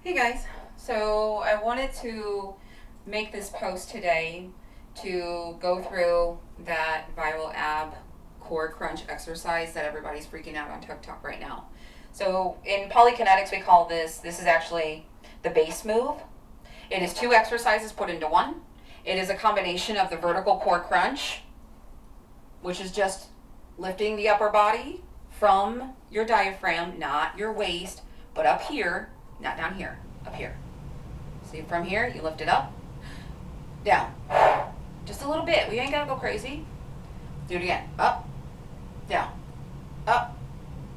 Hey guys, so I wanted to make this post today to go through that viral ab core crunch exercise that everybody's freaking out on TikTok right now. So in Polykinetics we call this is actually the base move. It is two exercises put into one. It is a combination of the vertical core crunch, which is just lifting the upper body from your diaphragm, not your waist, but up here, not down here, up here. See, from here, you lift it up, down. Just a little bit. We ain't gotta go crazy. Do it again. Up, down, up,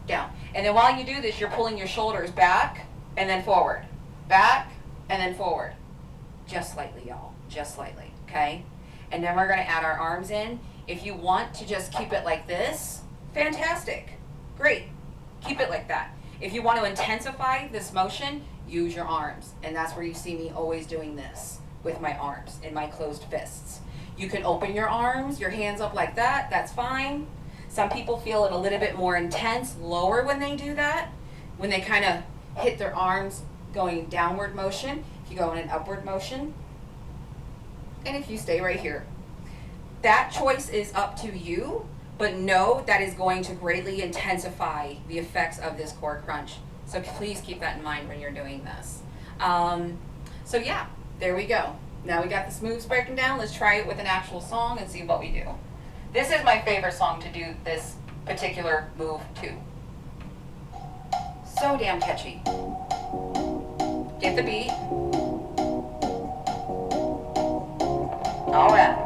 down. And then while you do this, you're pulling your shoulders back and then forward. Back and then forward. Just slightly, y'all. Just slightly, okay? And then we're gonna add our arms in. If you want to just keep it like this, fantastic. Great. Keep it like that. If you want to intensify this motion, use your arms. And that's where you see me always doing this with my arms in my closed fists. You can open your arms, your hands up like that. That's fine. Some people feel it a little bit more intense, lower when they do that. When they kind of hit their arms going downward motion. If you go in an upward motion. And if you stay right here. That choice is up to you. But know that is going to greatly intensify the effects of this core crunch. So please keep that in mind when you're doing this. So yeah, there we go. Now we got the moves broken down. Let's try it with an actual song and see what we do. This is my favorite song to do this particular move to. So damn catchy. Get the beat. All right.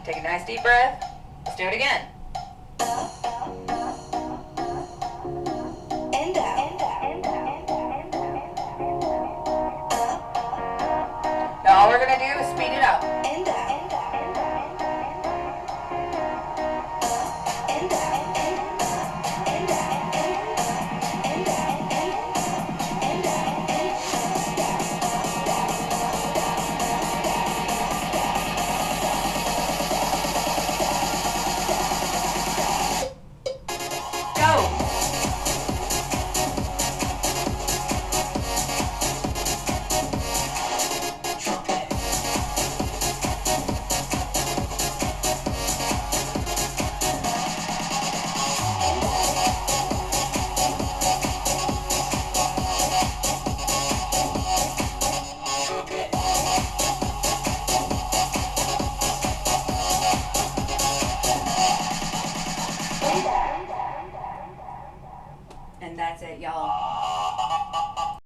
Take a nice deep breath. Let's do it again.